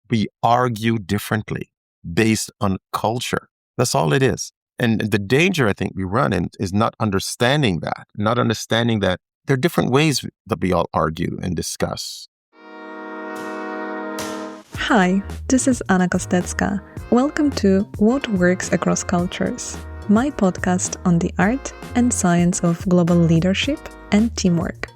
we argue differently based on culture. That's all it is. And the danger I think we run in is not understanding that there are different ways that we all argue and discuss. Hi, this is Anna Kostecka. Welcome to What Works Across Cultures, my podcast on the art and science of global leadership and teamwork.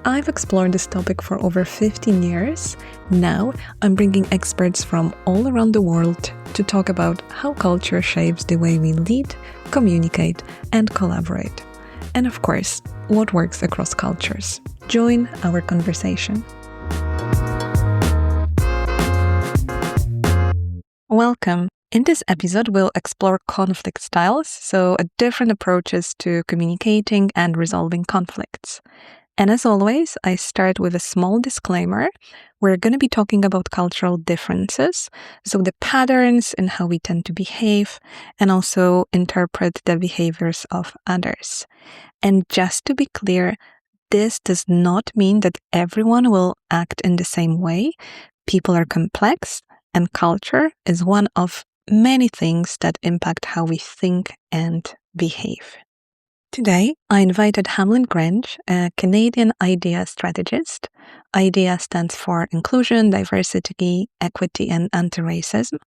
I've explored this topic for over 15 years. Now, I'm bringing experts from all around the world to talk about how culture shapes the way we lead, communicate, and collaborate. And of course, what works across cultures. Join our conversation. Welcome. In this episode, we'll explore conflict styles, so different approaches to communicating and resolving conflicts. And as always, I start with a small disclaimer. We're going to be talking about cultural differences, so the patterns in how we tend to behave, and also interpret the behaviors of others. And just to be clear, this does not mean that everyone will act in the same way. People are complex, and culture is one of many things that impact how we think and behave. Today, I invited Hamlin Grange, a Canadian IDEA strategist. IDEA stands for Inclusion, Diversity, Equity, and Anti-Racism.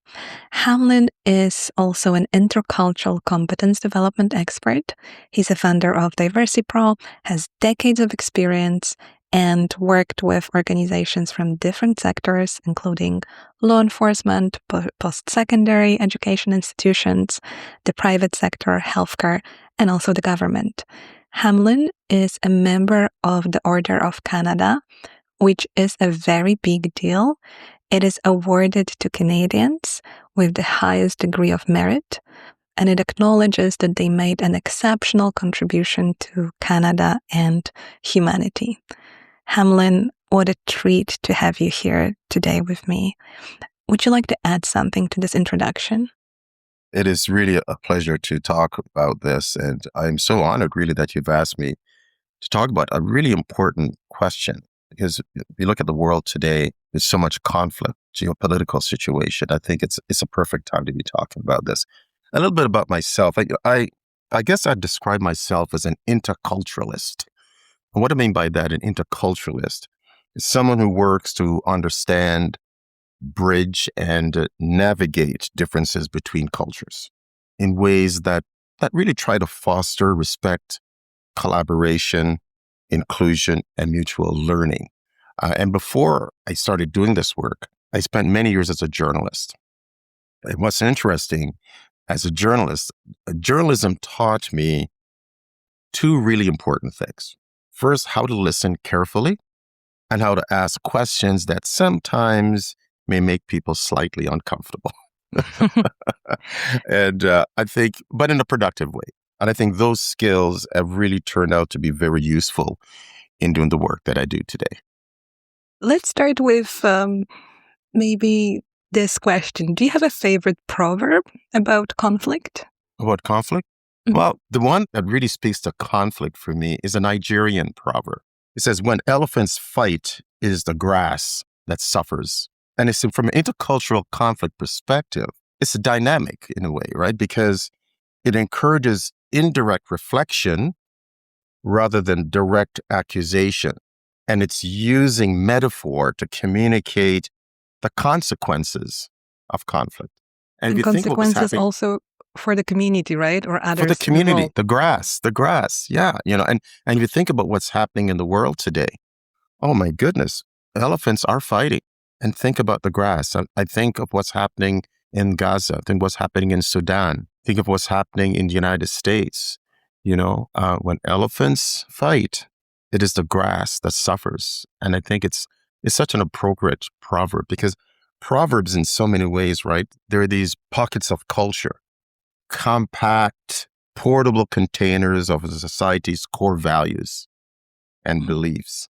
Hamlin is also an intercultural competence development expert. He's a founder of DiversiPro, has decades of experience, and worked with organizations from different sectors, including law enforcement, post-secondary education institutions, the private sector, healthcare, and also the government. Hamlin is a member of the Order of Canada, which is a very big deal. It is awarded to Canadians with the highest degree of merit, and it acknowledges that they made an exceptional contribution to Canada and humanity. Hamlin, what a treat to have you here today with me. Would you like to add something to this introduction? It is really a pleasure to talk about this, and I'm so honored really that you've asked me to talk about a really important question, because if you look at the world today, there's so much conflict, geopolitical situation. I think it's a perfect time to be talking about this. A little bit about myself. I guess I'd describe myself as an interculturalist. And what I mean by that, an interculturalist is someone who works to understand, bridge, and navigate differences between cultures in ways that really try to foster respect, collaboration, inclusion, and mutual learning. And before I started doing this work, I spent many years as a journalist. And what's interesting, as a journalist, journalism taught me two really important things. First, how to listen carefully and how to ask questions that sometimes may make people slightly uncomfortable. And I think, but in a productive way. And I think those skills have really turned out to be very useful in doing the work that I do today. Let's start with maybe this question. Do you have a favorite proverb about conflict? About conflict? Mm-hmm. Well, the one that really speaks to conflict for me is a Nigerian proverb. It says, when elephants fight, it is the grass that suffers. And it's from an intercultural conflict perspective, it's a dynamic in a way, right? Because it encourages indirect reflection rather than direct accusation. And it's using metaphor to communicate the consequences of conflict. And consequences also for the community, right? Or others. For the community, the grass, yeah. And if you think about what's happening in the world today, oh my goodness, elephants are fighting. And think about the grass. I think of what's happening in Gaza. Think what's happening in Sudan. Think of what's happening in the United States. When elephants fight, it is the grass that suffers. And I think it's such an appropriate proverb, because proverbs in so many ways, right? There are these pockets of culture, compact, portable containers of a society's core values and beliefs,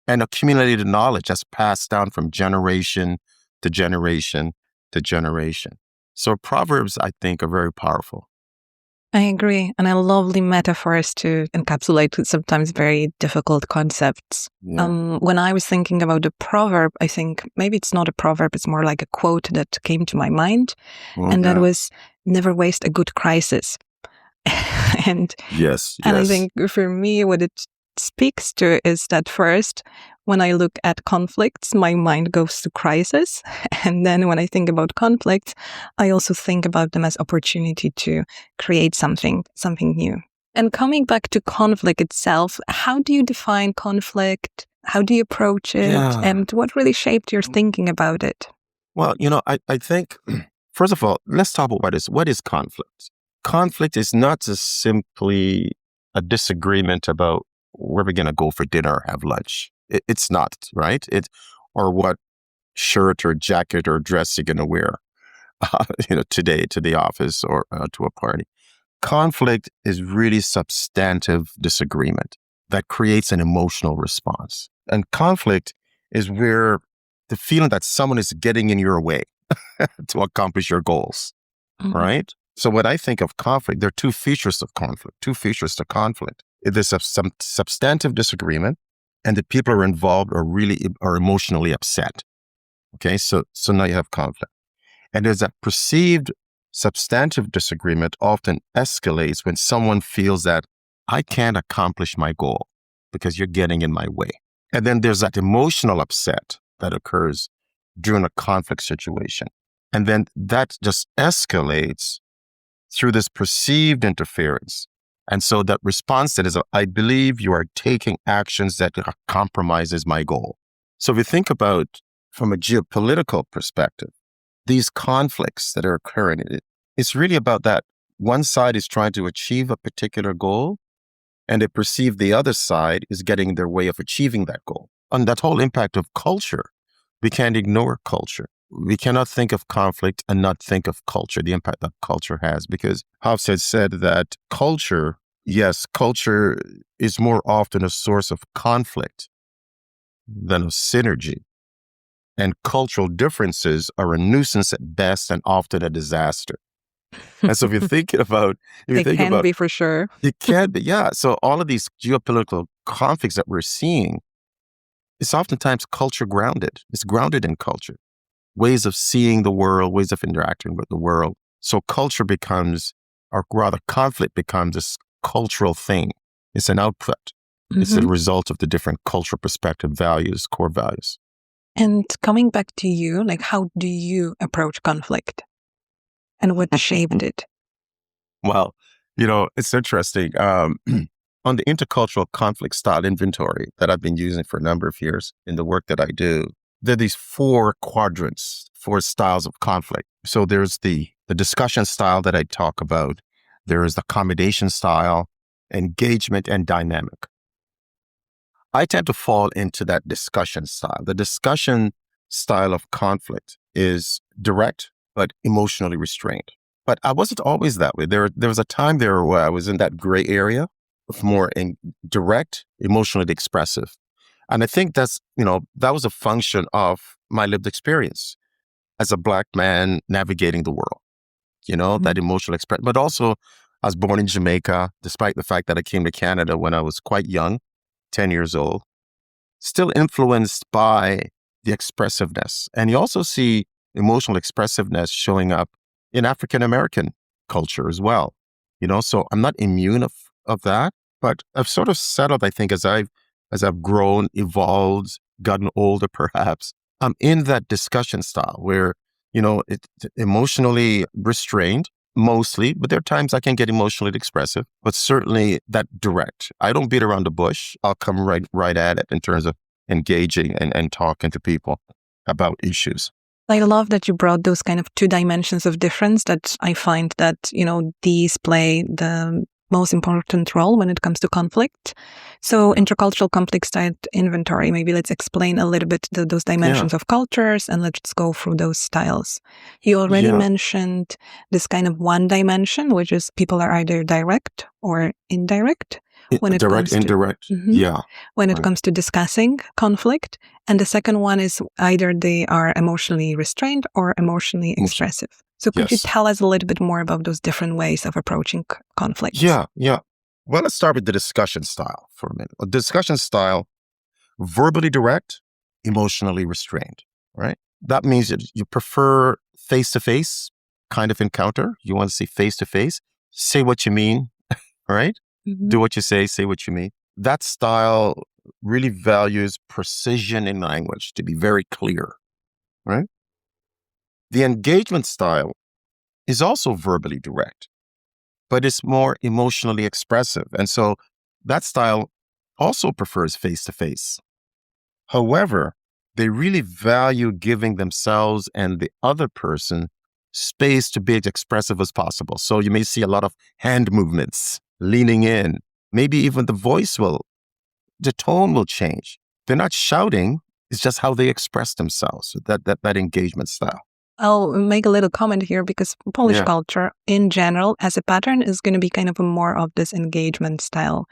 and accumulated knowledge that's passed down from generation to generation to generation. So proverbs, I think, are very powerful. I agree. And I love the metaphors to encapsulate sometimes very difficult concepts. Yeah. When I was thinking about the proverb, I think maybe it's not a proverb, it's more like a quote that came to my mind. And that was, never waste a good crisis. and Yes. I think for me, what it speaks to is that first, when I look at conflicts, my mind goes to crisis. And then when I think about conflicts, I also think about them as opportunity to create something new. And coming back to conflict itself, how do you define conflict? How do you approach it? Yeah. And what really shaped your thinking about it? Well, I think, first of all, let's talk about what is conflict. Conflict is not just simply a disagreement about where we're going to go for dinner or have lunch. It's not, right? Or what shirt or jacket or dress you're going to wear, today to the office or to a party. Conflict is really substantive disagreement that creates an emotional response. And conflict is where the feeling that someone is getting in your way to accomplish your goals, right? So when I think of conflict, there are two features to conflict. There's some substantive disagreement, and the people who are involved are emotionally upset. Okay, so now you have conflict. And there's that perceived substantive disagreement often escalates when someone feels that I can't accomplish my goal because you're getting in my way. And then there's that emotional upset that occurs during a conflict situation. And then that just escalates through this perceived interference. And so that response that is, I believe you are taking actions that compromises my goal. So if you think about from a geopolitical perspective, these conflicts that are occurring, it's really about that one side is trying to achieve a particular goal, and they perceive the other side is getting in their way of achieving that goal. And that whole impact of culture, we can't ignore culture. We cannot think of conflict and not think of culture, the impact that culture has, because Hofstede said that culture is more often a source of conflict than of synergy. And cultural differences are a nuisance at best and often a disaster. And so if you're thinking about... They can be for sure. It can be, yeah. So all of these geopolitical conflicts that we're seeing, it's oftentimes culture grounded. It's grounded in culture. Ways of seeing the world, ways of interacting with the world. So culture becomes, or rather conflict becomes this cultural thing. It's an output. It's a result of the different cultural perspective, values, core values. And coming back to you, like, how do you approach conflict? And what shaped it? Well, it's interesting. On the intercultural conflict style inventory that I've been using for a number of years in the work that I do, there are these 4 quadrants, 4 styles of conflict. So there's the discussion style that I talk about. There is the accommodation style, engagement, and dynamic. I tend to fall into that discussion style. The discussion style of conflict is direct, but emotionally restrained. But I wasn't always that way. There was a time there where I was in that gray area of more direct, emotionally expressive. And I think that was a function of my lived experience as a Black man navigating the world, that emotional expression. But also, I was born in Jamaica, despite the fact that I came to Canada when I was quite young, 10 years old, still influenced by the expressiveness. And you also see emotional expressiveness showing up in African-American culture as well. So I'm not immune of that, but I've sort of settled, I think, as I've grown, evolved, gotten older, perhaps, I'm in that discussion style where, it's emotionally restrained mostly, but there are times I can get emotionally expressive, but certainly that direct. I don't beat around the bush. I'll come right at it in terms of engaging and talking to people about issues. I love that you brought those kind of 2 dimensions of difference that I find that, these play the most important role when it comes to conflict. So intercultural conflict style inventory, maybe let's explain a little bit those dimensions of cultures and let's go through those styles. You already mentioned this kind of one dimension, which is people are either direct or indirect. When it direct, indirect. When it comes to discussing conflict. And the second one is either they are emotionally restrained or emotionally expressive. So could you Yes. tell us a little bit more about those different ways of approaching conflicts? Yeah. Well, let's start with the discussion style for a minute. A discussion style, verbally direct, emotionally restrained, right? That means that you prefer face-to-face kind of encounter. You want to see face-to-face, say what you mean, right? Mm-hmm. Do what you say what you mean. That style really values precision in language, to be very clear, right? The engagement style is also verbally direct, but it's more emotionally expressive. And so that style also prefers face-to-face. However, they really value giving themselves and the other person space to be as expressive as possible. So you may see a lot of hand movements, leaning in, maybe even the tone will change. They're not shouting, it's just how they express themselves, that engagement style. I'll make a little comment here because Polish Yeah. culture in general as a pattern is going to be kind of a more of this engagement style.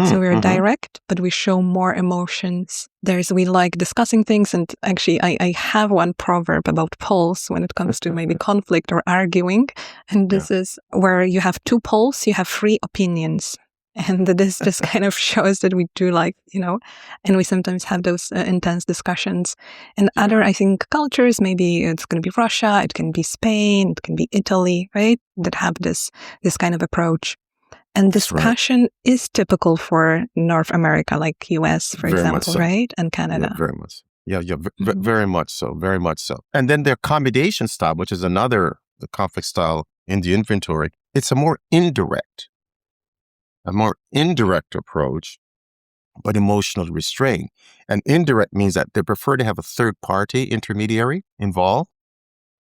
So we're direct, but we show more emotions. We like discussing things. And actually, I have one proverb about Poles when it comes to maybe conflict or arguing. And this is where you have two poles, you have three opinions. And this just kind of shows that we do like, and we sometimes have those intense discussions. And other, I think, cultures, maybe it's going to be Russia, it can be Spain, it can be Italy, right? That have this kind of approach. And this passion is typical for North America, like US, for example, right? And Canada. Yeah, very much. Very much so, very much so. And then their accommodation style, which is the conflict style in the inventory, it's a more indirect approach, but emotionally restrained. And indirect means that they prefer to have a third party intermediary involved.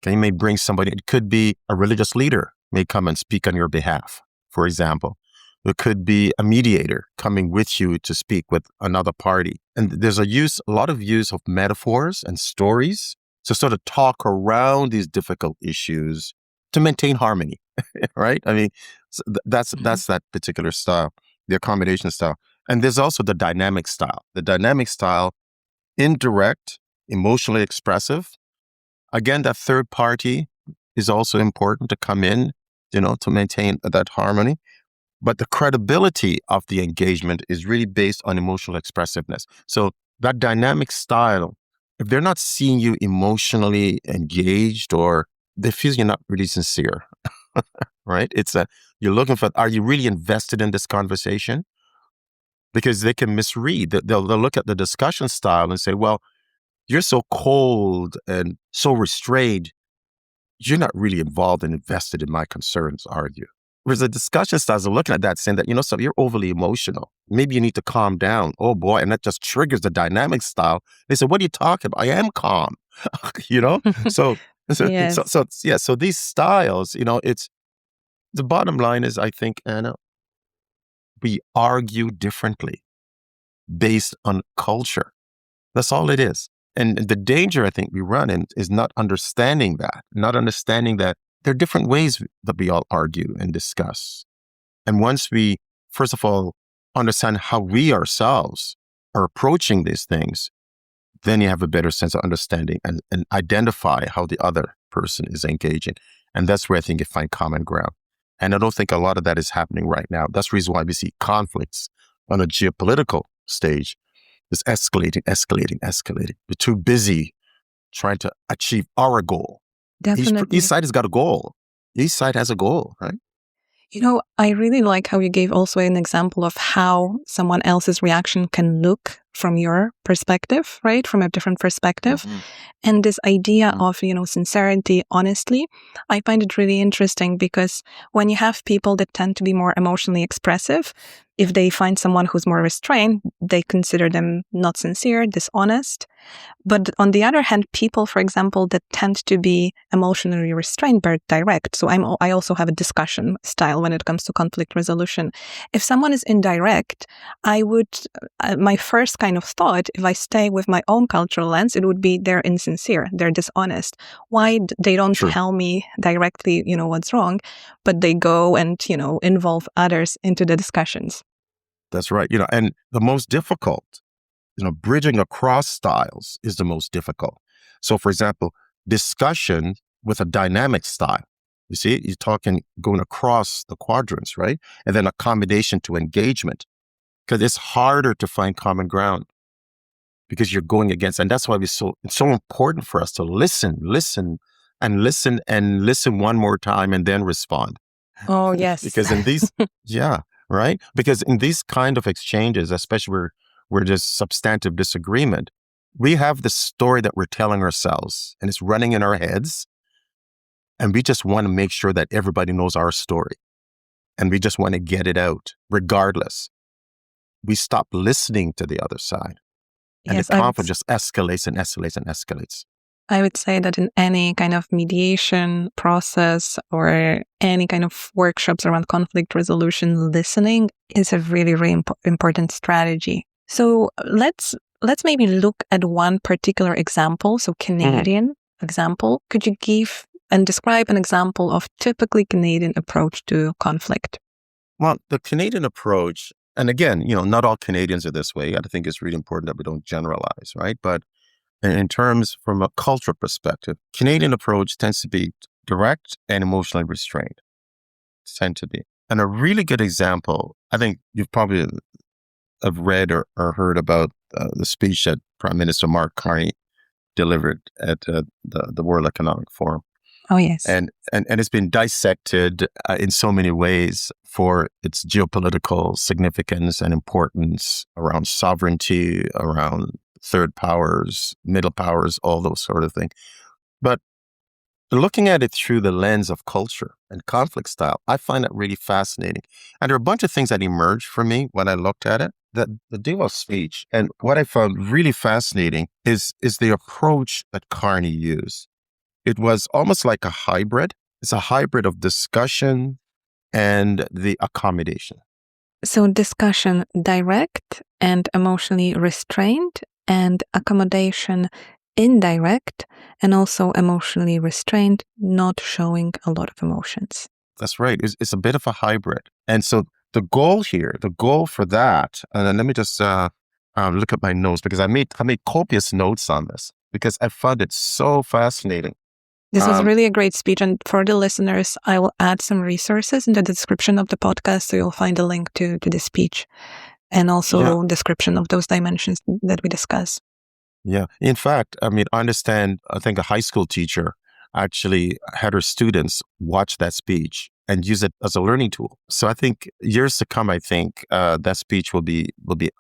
Okay, you may bring somebody, it could be a religious leader may come and speak on your behalf, for example. It could be a mediator coming with you to speak with another party. And there's a lot of use of metaphors and stories to sort of talk around these difficult issues to maintain harmony, right? I mean, so that's that particular style, the accommodation style. And there's also the dynamic style. The dynamic style, indirect, emotionally expressive. Again, that third party is also important to come in, to maintain that harmony. But the credibility of the engagement is really based on emotional expressiveness. So that dynamic style, if they're not seeing you emotionally engaged or they feel you're not really sincere, right? You're looking for, are you really invested in this conversation? Because they can misread. They'll look at the discussion style and say, well, you're so cold and so restrained. You're not really involved and invested in my concerns, are you? Whereas the discussion styles are looking at that saying that, so you're overly emotional. Maybe you need to calm down. Oh boy. And that just triggers the dynamic style. They say, what are you talking about? I am calm, So these styles, it's the bottom line is, I think, Anna, we argue differently based on culture. That's all it is. And the danger I think we run in is not understanding that there are different ways that we all argue and discuss. And once we, first of all, understand how we ourselves are approaching these things, then you have a better sense of understanding and identify how the other person is engaging. And that's where I think you find common ground. And I don't think a lot of that is happening right now. That's the reason why we see conflicts on a geopolitical stage. It's escalating. We're too busy trying to achieve our goal. Definitely. Each side has got a goal. Each side has a goal, right? I really like how you gave also an example of how someone else's reaction can look from your perspective, right? From a different perspective. Mm-hmm. And this idea of, sincerity, honestly, I find it really interesting because when you have people that tend to be more emotionally expressive, if they find someone who's more restrained, they consider them not sincere, dishonest. But on the other hand, people, for example, that tend to be emotionally restrained but direct. So I also have a discussion style when it comes to conflict resolution. If someone is indirect, I would, my first kind of thought, if I stay with my own cultural lens, it would be they're insincere, they're dishonest. Why they don't tell me directly, what's wrong, but they go and, involve others into the discussions. That's right. And the most difficult, bridging across styles is the most difficult. So, for example, discussion with a dynamic style. You see, you're talking going across the quadrants, right? And then accommodation to engagement, because it's harder to find common ground because you're going against. And that's why it's so important for us to listen one more time and then respond. Oh, yes. Because in these, yeah, right? Because in these kind of exchanges, especially where there's substantive disagreement, we have the story that we're telling ourselves and it's running in our heads. And we just want to make sure that everybody knows our story. And we just want to get it out regardless. We stop listening to the other side. And Yes, the conflict just escalates and escalates and escalates. I would say that in any kind of mediation process or any kind of workshops around conflict resolution, listening is a really, really important strategy. So let's maybe look at one particular example. So Canadian example. Could you give and describe an example of typically Canadian approach to conflict? Well, the Canadian approach, and again, not all Canadians are this way. I think it's really important that we don't generalize, right? But in terms from a cultural perspective, Canadian approach tends to be direct and emotionally restrained. Tend to be. And a really good example, I think you've probably have read or heard about the speech that Prime Minister Mark Carney delivered at the World Economic Forum. Oh, yes. And it's been dissected in so many ways for its geopolitical significance and importance around sovereignty, around third powers, middle powers, all those sort of things. But looking at it through the lens of culture and conflict style, I find that really fascinating. And there are a bunch of things that emerged for me when I looked at it. The Davos speech, and what I found really fascinating is the approach that Carney used. It was almost like a hybrid. It's a hybrid of discussion and the accommodation. So discussion direct and emotionally restrained, and accommodation indirect and also emotionally restrained, not showing a lot of emotions. That's right. It's a bit of a hybrid. And so the goal for that, and then let me just look at my notes, because I made copious notes on this because I found it so fascinating. This was really a great speech. And for the listeners, I will add some resources in the description of the podcast. So you'll find a link to the speech and also description of those dimensions that we discuss. Yeah. In fact, I think a high school teacher actually had her students watch that speech and use it as a learning tool. So I think years to come, that speech will be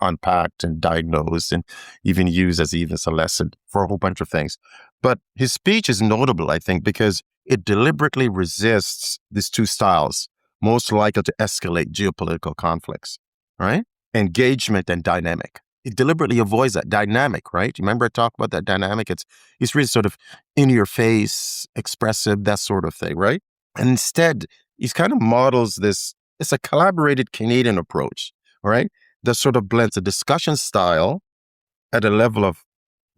unpacked and diagnosed and even used as a lesson for a whole bunch of things. But his speech is notable, I think, because it deliberately resists these two styles most likely to escalate geopolitical conflicts, right? Engagement and dynamic. It deliberately avoids that dynamic, right? Remember I talked about that dynamic? It's really sort of in your face, expressive, that sort of thing, right? And instead, he kind of models this, it's a collaborated Canadian approach, right? That sort of blends a discussion style at a level of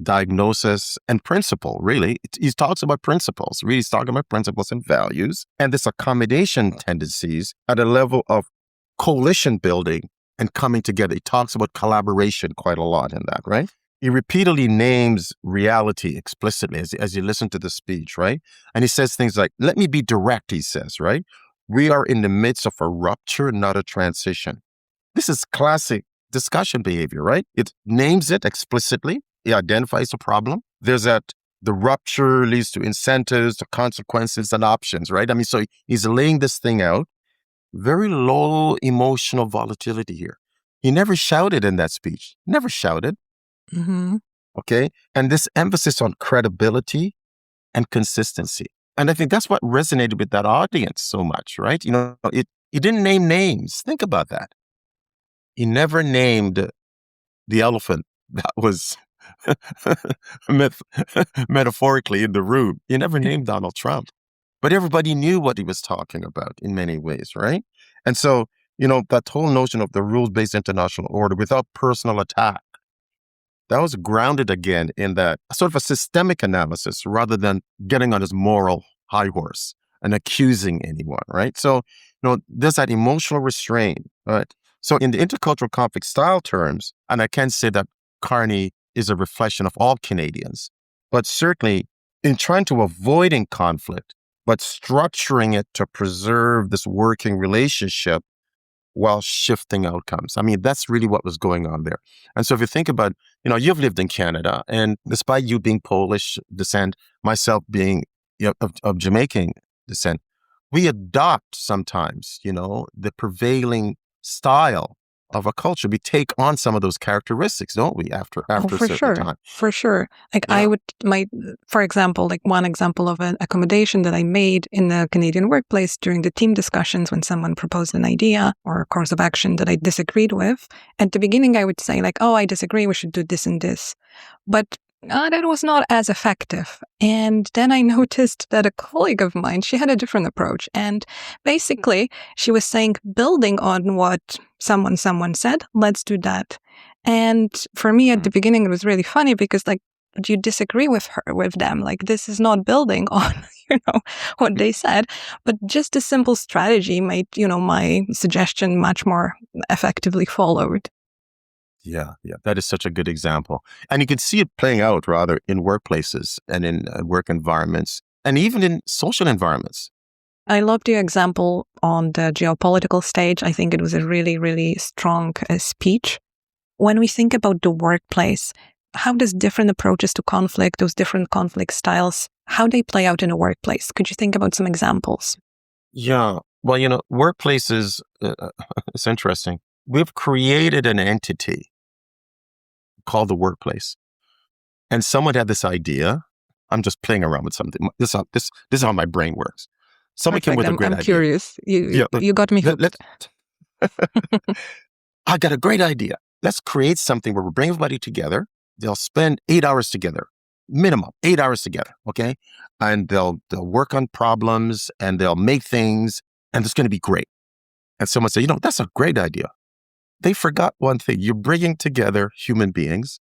diagnosis and principle, really. He talks about principles, really he's talking about principles and values, and this accommodation tendencies at a level of coalition building and coming together. He talks about collaboration quite a lot in that, right? He repeatedly names reality explicitly as you listen to the speech, right? And he says things like, let me be direct, he says, right? We are in the midst of a rupture, not a transition. This is classic discussion behavior, right? It names it explicitly. It identifies the problem. There's that the rupture leads to incentives, to consequences and options, right? So he's laying this thing out. Very low emotional volatility here. He never shouted in that speech. Never shouted. Mm-hmm. Okay. And this emphasis on credibility and consistency. And I think that's what resonated with that audience so much, right? He didn't name names. Think about that. He never named the elephant that was metaphorically in the room. He never named Donald Trump. But everybody knew what he was talking about in many ways, right? And so, that whole notion of the rules-based international order without personal attack, that was grounded again in that sort of a systemic analysis rather than getting on his moral high horse and accusing anyone, right? So, there's that emotional restraint, right? So in the intercultural conflict style terms, and I can say that Carney is a reflection of all Canadians, but certainly in trying to avoiding conflict, but structuring it to preserve this working relationship while shifting outcomes. I mean, that's really what was going on there. And so if you think about, you've lived in Canada, and despite you being Polish descent, myself being of Jamaican descent, we adopt sometimes, the prevailing style of a culture. We take on some of those characteristics, don't we, after a certain time? For sure. Like for example, like one example of an accommodation that I made in the Canadian workplace during the team discussions when someone proposed an idea or a course of action that I disagreed with. At the beginning, I would say like, oh, I disagree, we should do this and this. But that was not as effective. And then I noticed that a colleague of mine, she had a different approach. And basically, she was saying, building on what someone said, let's do that. And for me at the beginning, it was really funny because like, you disagree with them. Like, this is not building on, what they said, but just a simple strategy made, my suggestion much more effectively followed. Yeah. That is such a good example. And you can see it playing out rather in workplaces and in work environments and even in social environments. I loved your example on the geopolitical stage. I think it was a really, really strong speech. When we think about the workplace, how does different approaches to conflict, those different conflict styles, how they play out in a workplace? Could you think about some examples? Yeah. Well, workplaces, it's interesting. We've created an entity called the workplace. And someone had this idea. I'm just playing around with something. This is how my brain works. Someone came with a great idea. I'm curious. You got me hooked. I got a great idea. Let's create something where we bring everybody together. They'll spend 8 hours together, minimum 8 hours together. Okay. And they'll work on problems and they'll make things and it's going to be great. And someone said, that's a great idea. They forgot one thing. You're bringing together human beings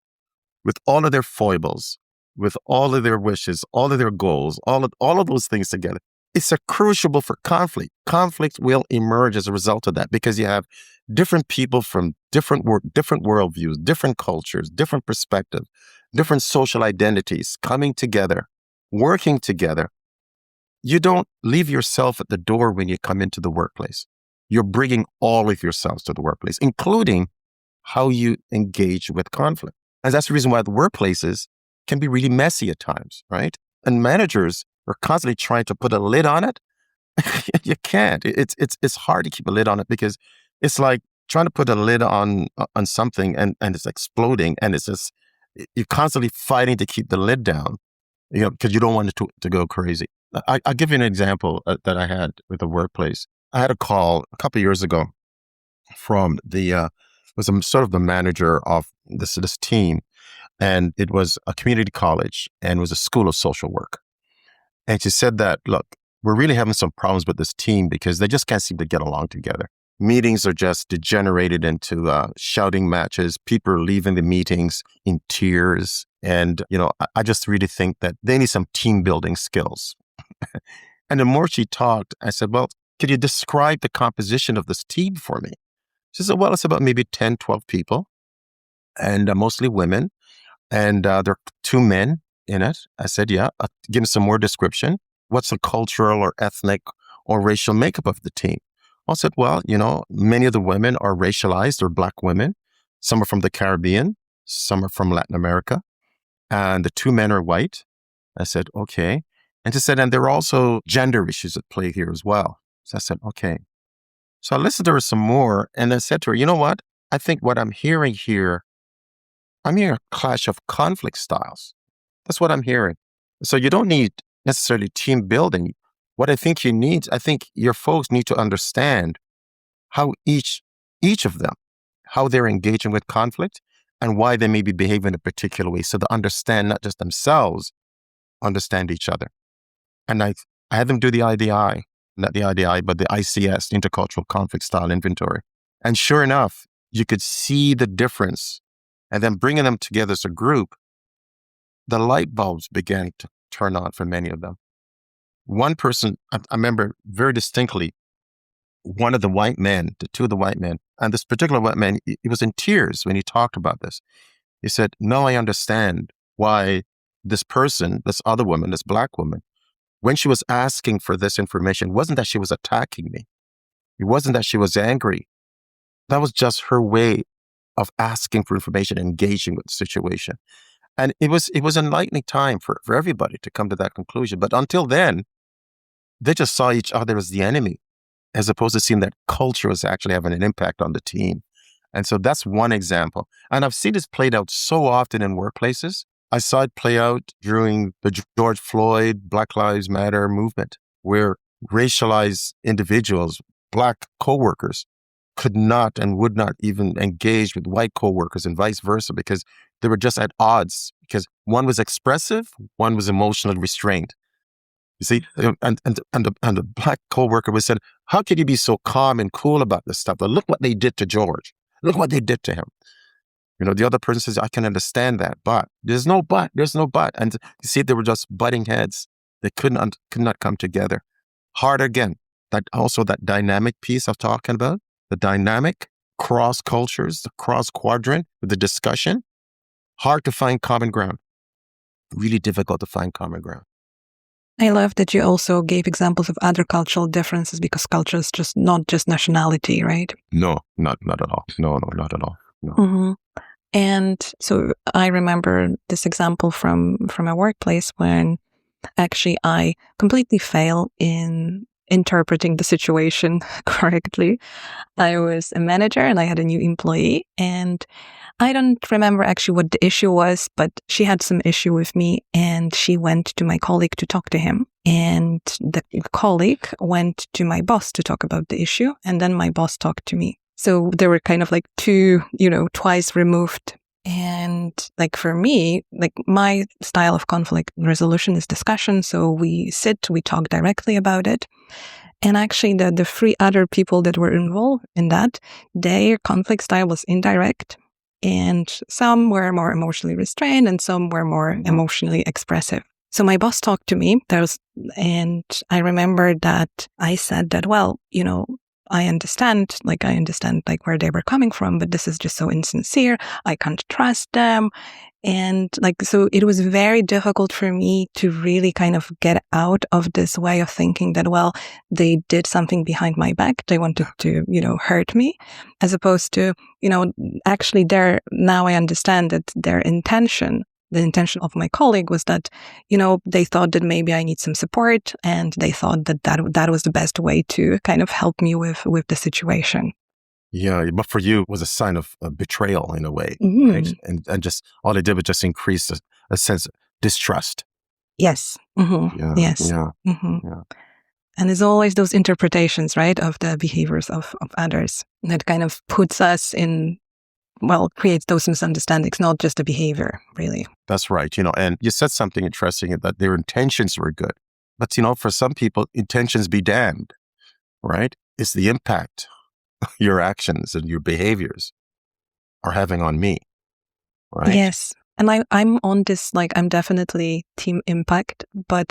with all of their foibles, with all of their wishes, all of their goals, all of those things together. It's a crucible for conflict. Conflict will emerge as a result of that because you have different people from different worldviews, different cultures, different perspectives, different social identities coming together, working together. You don't leave yourself at the door when you come into the workplace. You're bringing all of yourselves to the workplace, including how you engage with conflict. And that's the reason why the workplaces can be really messy at times, right? And managers are constantly trying to put a lid on it. You can't. It's hard to keep a lid on it because it's like trying to put a lid on something and it's exploding and it's just, you're constantly fighting to keep the lid down, because you don't want it to go crazy. I'll give you an example that I had with a workplace. I had a call a couple of years ago from was sort of the manager of this team, and it was a community college and it was a school of social work. And she said that, look, we're really having some problems with this team because they just can't seem to get along together. Meetings are just degenerated into shouting matches. People are leaving the meetings in tears. And, I just really think that they need some team building skills. And the more she talked, I said, well, could you describe the composition of this team for me? She said, well, it's about maybe 10, 12 people and mostly women. And there are 2 men in it. I said, yeah, give me some more description. What's the cultural or ethnic or racial makeup of the team? I said, well, many of the women are racialized or Black women. Some are from the Caribbean. Some are from Latin America. And the 2 men are white. I said, okay. And she said, and there are also gender issues at play here as well. So I said, okay. So I listened to her some more and I said to her, you know what? I think what I'm hearing here, I'm hearing a clash of conflict styles. That's what I'm hearing. So you don't need necessarily team building. What I think I think your folks need to understand how each of them, how they're engaging with conflict and why they may be behaving in a particular way. So to understand not just themselves, understand each other. And I had them do the IDI, not the IDI, but the ICS, Intercultural Conflict Style Inventory. And sure enough, you could see the difference. And then bringing them together as a group, the light bulbs began to turn on for many of them. One person, I remember very distinctly, one of the white men, the 2 of the white men, and this particular white man, he was in tears when he talked about this. He said, now I understand why this person, this other woman, this Black woman, when she was asking for this information, it wasn't that she was attacking me. It wasn't that she was angry. That was just her way of asking for information, engaging with the situation. And it was an enlightening time for everybody to come to that conclusion. But until then, they just saw each other as the enemy, as opposed to seeing that culture was actually having an impact on the team. And so that's one example. And I've seen this played out so often in workplaces. I saw it play out during the George Floyd, Black Lives Matter movement, where racialized individuals, Black coworkers, could not and would not even engage with white coworkers and vice versa, because they were just at odds, because one was expressive, one was emotionally restrained. You see, and the Black coworker was said, "How can you be so calm and cool about this stuff? But look what they did to George. Look what they did to him." The other person says, "I can understand that, but there's no but. There's no but." And you see, they were just butting heads. They could not come together. Hard again. That dynamic piece I'm talking about, the dynamic cross cultures, the cross quadrant with the discussion. Hard to find common ground. Really difficult to find common ground. I love that you also gave examples of other cultural differences, because culture is just not just nationality, right? No, not at all. No, not at all. No. Mm-hmm. And so I remember this example from a workplace when actually I completely fail in interpreting the situation correctly. I was a manager and I had a new employee, and I don't remember actually what the issue was, but she had some issue with me and she went to my colleague to talk to him. And the colleague went to my boss to talk about the issue, and then my boss talked to me. So they were kind of like two, twice removed. And like for me, like my style of conflict resolution is discussion. So we talk directly about it. And actually the three other people that were involved in that, their conflict style was indirect. And some were more emotionally restrained and some were more emotionally expressive. So my boss talked to me, and I remember that I said that, well, I understand where they were coming from, but this is just so insincere. I can't trust them. And so it was very difficult for me to really kind of get out of this way of thinking that, well, they did something behind my back. They wanted to, hurt me, as opposed to, actually now I understand that the intention of my colleague was that, they thought that maybe I need some support, and they thought that was the best way to kind of help me with the situation. Yeah, but for you, it was a sign of betrayal in a way, Mm-hmm. right? And just all it did was just increase a sense of distrust. Yes. Mm-hmm. Yeah. Yes. Yeah. Mm-hmm. Yeah. And there's always those interpretations, right, of the behaviors of others that kind of puts us in, creates those misunderstandings, not just the behavior, really. That's right. And you said something interesting, that their intentions were good. But, for some people, intentions be damned, right? It's the impact your actions and your behaviors are having on me, right? Yes. And I'm on this, I'm definitely team impact. But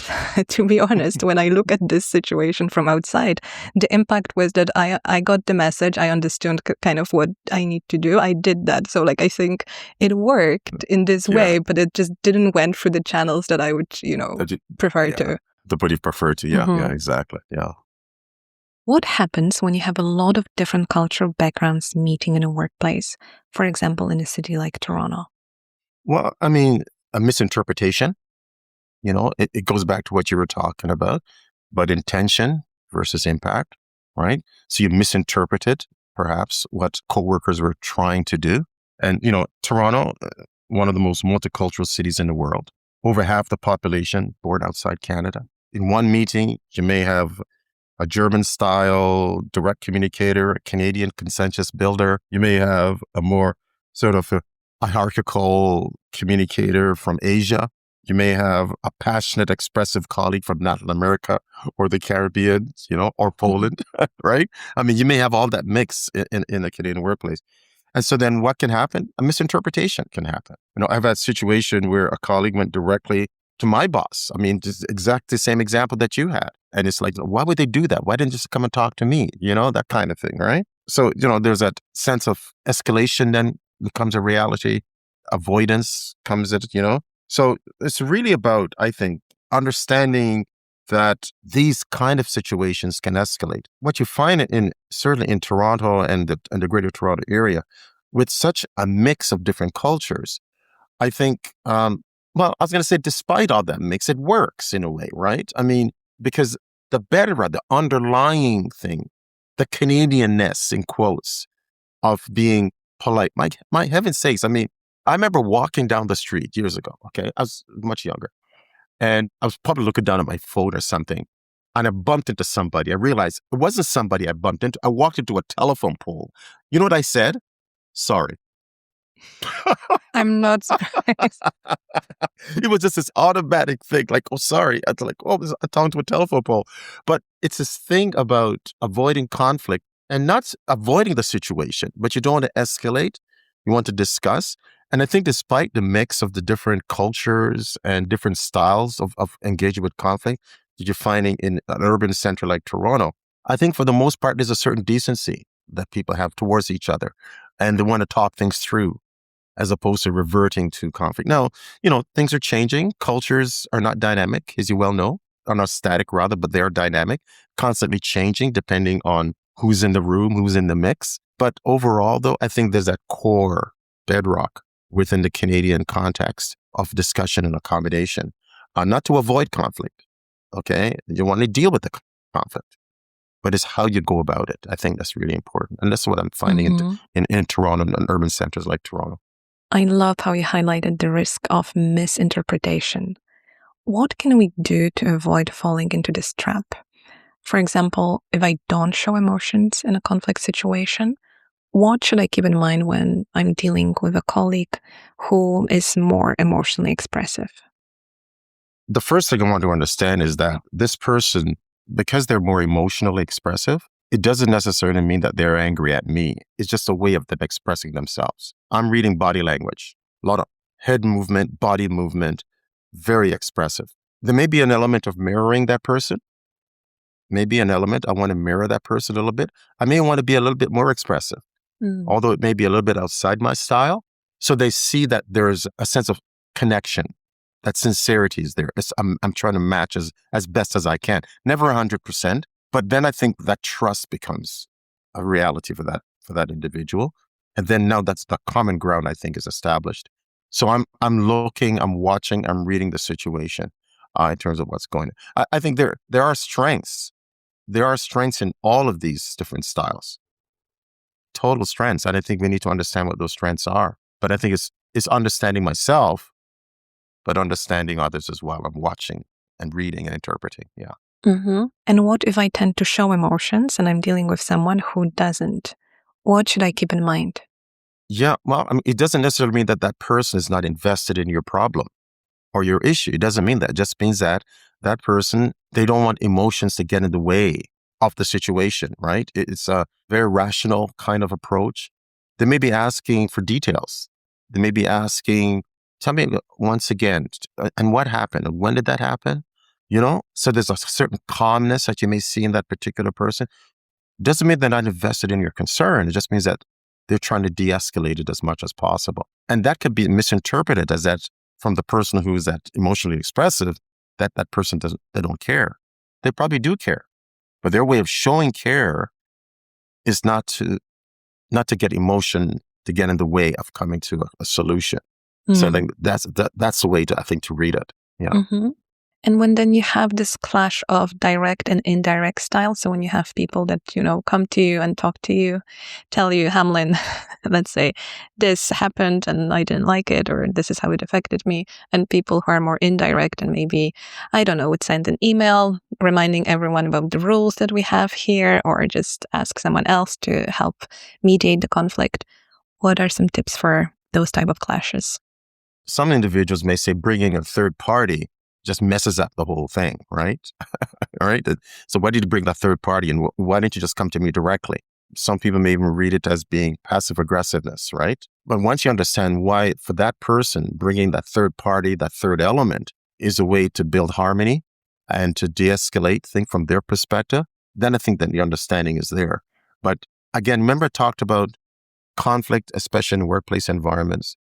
to be honest, when I look at this situation from outside, the impact was that I got the message. I understood kind of what I need to do. I did that. So I think it worked in this way, but it just didn't went through the channels that I would, prefer to. The body prefer to. Yeah. Mm-hmm. Yeah, exactly. Yeah. What happens when you have a lot of different cultural backgrounds meeting in a workplace? For example, in a city like Toronto. Well, I mean, a misinterpretation, it goes back to what you were talking about, but intention versus impact, right? So you misinterpreted perhaps what coworkers were trying to do. And, Toronto, one of the most multicultural cities in the world, over half the population born outside Canada. In one meeting, you may have a German-style direct communicator, a Canadian consensus builder. You may have a more sort of a hierarchical communicator from Asia. You may have a passionate, expressive colleague from Latin America or the Caribbean, or Poland, right? I mean, you may have all that mix in a Canadian workplace. And so then what can happen? A misinterpretation can happen. I've had a situation where a colleague went directly to my boss. I mean, just exactly the same example that you had. And it's like, why would they do that? Why didn't they just come and talk to me? That kind of thing, right? So, there's that sense of escalation then becomes a reality. Avoidance comes at, So it's really about, I think, understanding that these kind of situations can escalate. What you find in certainly in Toronto and the greater Toronto area, with such a mix of different cultures, I think, well, I was going to say, despite all that mix, it works in a way, right? I mean, because the bedrock, the underlying thing, the Canadianness, in quotes, of being polite. My heaven's sakes, I mean, I remember walking down the street years ago, okay? I was much younger. And I was probably looking down at my phone or something. And I bumped into somebody. I realized it wasn't somebody I bumped into. I walked into a telephone pole. You know what I said? Sorry. I'm not surprised. It was just this automatic thing, like, oh, sorry. I was like, oh, I'm talking to a telephone pole. But it's this thing about avoiding conflict and not avoiding the situation, but you don't want to escalate. You want to discuss. And I think despite the mix of the different cultures and different styles of engaging with conflict that you're finding in an urban center like Toronto, I think for the most part, there's a certain decency that people have towards each other. And they want to talk things through as opposed to reverting to conflict. Now, things are changing. Cultures are not dynamic, as you well know, are not static rather, but they are dynamic, constantly changing depending on who's in the room, who's in the mix. But overall, though, I think there's that core bedrock within the Canadian context of discussion and accommodation, not to avoid conflict, okay? You want to deal with the conflict, but it's how you go about it. I think that's really important. And that's what I'm finding in Toronto and urban centers like Toronto. I love how you highlighted the risk of misinterpretation. What can we do to avoid falling into this trap? For example, if I don't show emotions in a conflict situation, what should I keep in mind when I'm dealing with a colleague who is more emotionally expressive? The first thing I want to understand is that this person, because they're more emotionally expressive, it doesn't necessarily mean that they're angry at me. It's just a way of them expressing themselves. I'm reading body language, a lot of head movement, body movement, very expressive. There may be an element of mirroring that person. Maybe an element, I want to mirror that person a little bit. I may want to be a little bit more expressive, although it may be a little bit outside my style. So they see that there's a sense of connection, that sincerity is there. I'm trying to match as best as I can. Never 100%, but then I think that trust becomes a reality for that individual. And then now that's the common ground I think is established. So I'm looking, I'm watching, I'm reading the situation in terms of what's going on. I think there are strengths. There are strengths in all of these different styles. Total strengths. And I think we need to understand what those strengths are. But I think it's understanding myself, but understanding others as well. I'm watching and reading and interpreting. Yeah. And what if I tend to show emotions and I'm dealing with someone who doesn't? What should I keep in mind? Yeah. Well, I mean, it doesn't necessarily mean that that person is not invested in your problem or your issue. It doesn't mean that. It just means that that person, they don't want emotions to get in the way of the situation, right? It's a very rational kind of approach. They may be asking for details. They may be asking, tell me once again, and what happened? And when did that happen? So there's a certain calmness that you may see in that particular person. Doesn't mean they're not invested in your concern. It just means that they're trying to de-escalate it as much as possible. And that could be misinterpreted as that from the person who is that emotionally expressive, that person they don't care. They probably do care. But their way of showing care is not to get emotion to get in the way of coming to a solution. So I think that's the way to read it. Yeah. And when then you have this clash of direct and indirect style, so when you have people that, come to you and talk to you, tell you, Hamlin, let's say, this happened and I didn't like it, or this is how it affected me, and people who are more indirect and maybe, I don't know, would send an email reminding everyone about the rules that we have here, or just ask someone else to help mediate the conflict. What are some tips for those type of clashes? Some individuals may say bringing a third party just messes up the whole thing, right? All right. So why did you bring that third party, and why didn't you just come to me directly? Some people may even read it as being passive aggressiveness, right? But once you understand why, for that person, bringing that third party, that third element is a way to build harmony and to de-escalate things from their perspective, then I think that the understanding is there. But again, remember I talked about conflict, especially in workplace environments.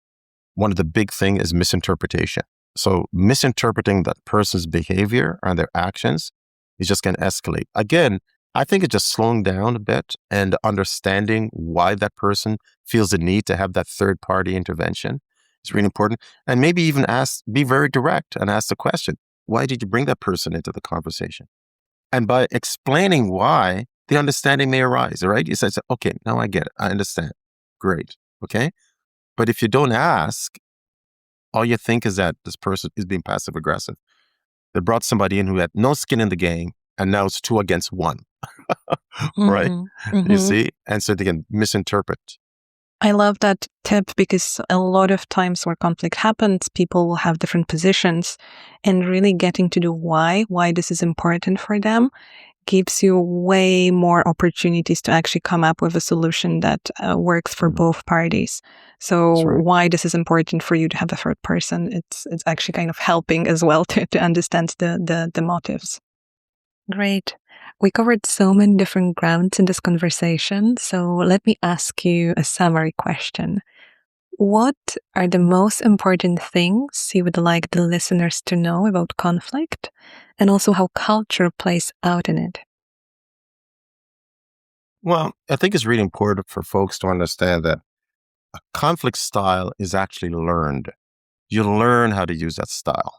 One of the big things is misinterpretation. So misinterpreting that person's behavior and their actions is just going to escalate. Again, I think it's just slowing down a bit and understanding why that person feels the need to have that third party intervention is really important. And maybe even be very direct and ask the question, why did you bring that person into the conversation? And by explaining why, the understanding may arise, right? You say, okay, now I get it. I understand. Great. Okay. But if you don't ask, all you think is that this person is being passive aggressive. They brought somebody in who had no skin in the game, and now it's 2 against 1, right? You see? And so they can misinterpret. I love that tip because a lot of times where conflict happens, people will have different positions, and really getting to the why this is important for them gives you way more opportunities to actually come up with a solution that works for both parties. So why this is important for you to have a third person, it's actually kind of helping as well to understand the motives. Great. We covered so many different grounds in this conversation, so let me ask you a summary question. What are the most important things you would like the listeners to know about conflict, and also how culture plays out in it? Well, I think it's really important for folks to understand that a conflict style is actually learned. You learn how to use that style.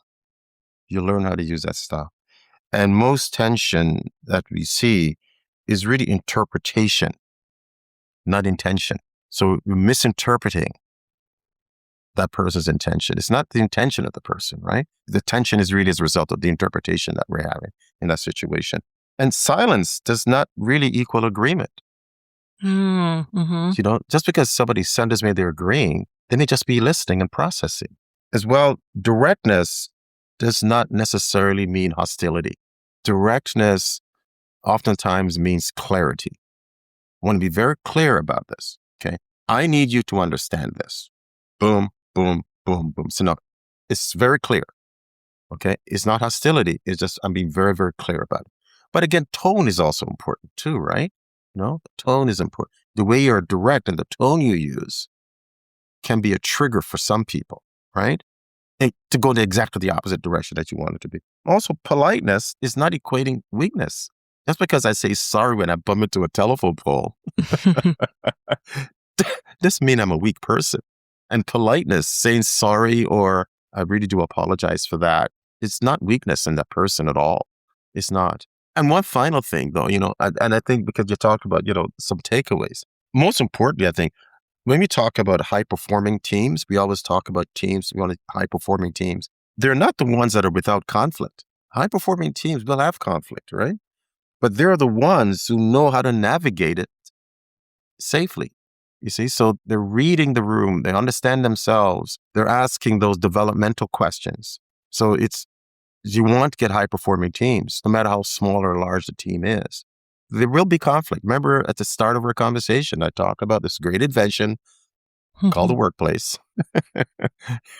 And most tension that we see is really interpretation, not intention. So we're misinterpreting that person's intention. It's not the intention of the person, right? The tension is really as a result of the interpretation that we're having in that situation. And silence does not really equal agreement. Just because somebody sends me they're agreeing, they may just be listening and processing. As well, directness does not necessarily mean hostility. Directness oftentimes means clarity. I want to be very clear about this, okay? I need you to understand this. Boom, boom, boom, boom. So no, it's very clear, okay? It's not hostility. It's just I'm being very, very clear about it. But again, tone is also important too, right? The tone is important. The way you're direct and the tone you use can be a trigger for some people, right? And to go in exactly the opposite direction that you want it to be. Also, politeness is not equating weakness. Just because I say sorry when I bump into a telephone pole, doesn't mean I'm a weak person. And politeness, saying sorry or I really do apologize for that, it's not weakness in that person at all. It's not. And one final thing, though, and I think because you talked about, some takeaways. Most importantly, I think, when we talk about high-performing teams, we always talk about teams, we want high-performing teams. They're not the ones that are without conflict. High-performing teams will have conflict, right? But they're the ones who know how to navigate it safely, you see? So they're reading the room, they understand themselves, they're asking those developmental questions. So you want to get high-performing teams, no matter how small or large the team is. There will be conflict. Remember at the start of our conversation, I talked about this great invention called the workplace.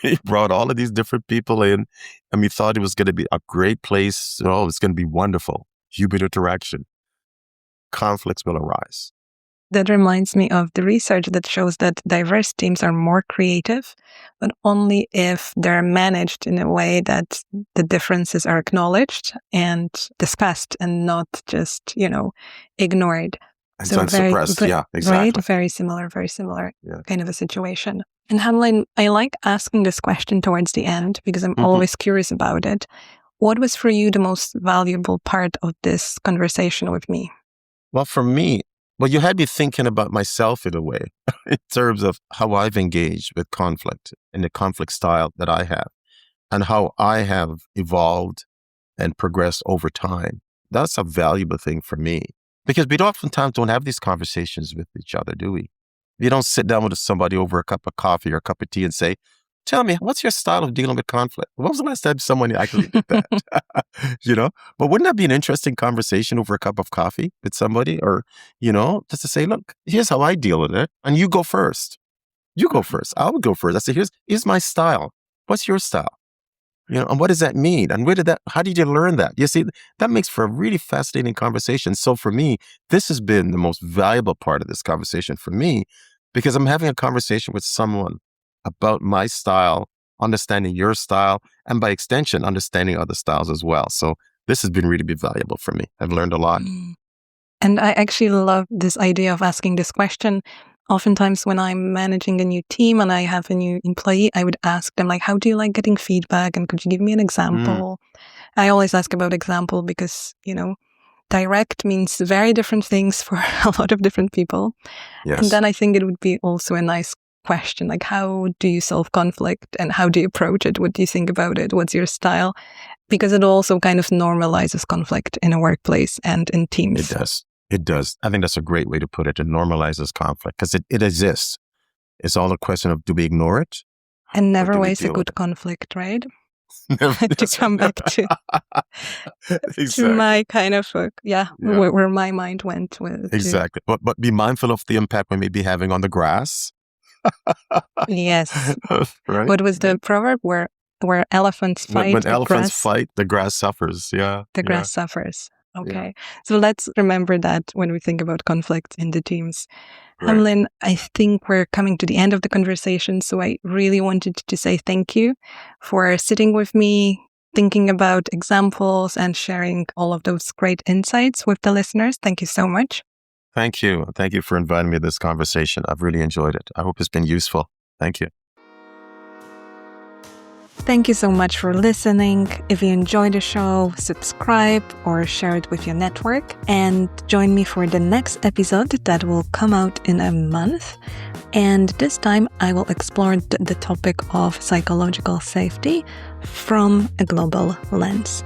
He brought all of these different people in, and we thought it was going to be a great place. Oh, it's going to be wonderful. Human interaction. Conflicts will arise. That reminds me of the research that shows that diverse teams are more creative, but only if they're managed in a way that the differences are acknowledged and discussed and not just, ignored. And so suppressed. Yeah, exactly. Right? Very similar kind of a situation. And Hamlin, I like asking this question towards the end because I'm always curious about it. What was for you the most valuable part of this conversation with me? Well, for me, you had me thinking about myself in a way, in terms of how I've engaged with conflict and the conflict style that I have and how I have evolved and progressed over time. That's a valuable thing for me because we oftentimes don't have these conversations with each other, do we? You don't sit down with somebody over a cup of coffee or a cup of tea and say, tell me, what's your style of dealing with conflict? When was the last time someone actually did that? But wouldn't that be an interesting conversation over a cup of coffee with somebody? Or, just to say, look, here's how I deal with it. And you go first. You go first. I would go first. I say, here's my style. What's your style? And what does that mean? And how did you learn that? You see, that makes for a really fascinating conversation. So for me, this has been the most valuable part of this conversation for me because I'm having a conversation with someone about my style understanding your style, and by extension, understanding other styles as well. So this has been really valuable for me. I've learned a lot. And I actually love this idea of asking this question. Oftentimes when I'm managing a new team and I have a new employee, I would ask them, like, how do you like getting feedback? And could you give me an example? I always ask about example because, direct means very different things for a lot of different people. Yes. And then I think it would be also a nice question, like, how do you solve conflict and how do you approach it? What do you think about it? What's your style? Because it also kind of normalizes conflict in a workplace and in teams. It does. I think that's a great way to put it. It normalizes conflict because it exists. It's all a question of, do we ignore it? And never waste a good conflict, right? To come back to my kind of, where my mind went with. Exactly. But be mindful of the impact we may be having on the grass. Yes. Right? What was the proverb? Where elephants fight, when elephants fight, the grass suffers. Yeah. The grass suffers. Okay. So let's remember that when we think about conflict in the teams. Right. Hamlin, I think we're coming to the end of the conversation. So I really wanted to say thank you for sitting with me, thinking about examples and sharing all of those great insights with the listeners. Thank you so much. Thank you. Thank you for inviting me to this conversation. I've really enjoyed it. I hope it's been useful. Thank you. Thank you so much for listening. If you enjoyed the show, subscribe or share it with your network, and join me for the next episode that will come out in a month. And this time I will explore the topic of psychological safety from a global lens.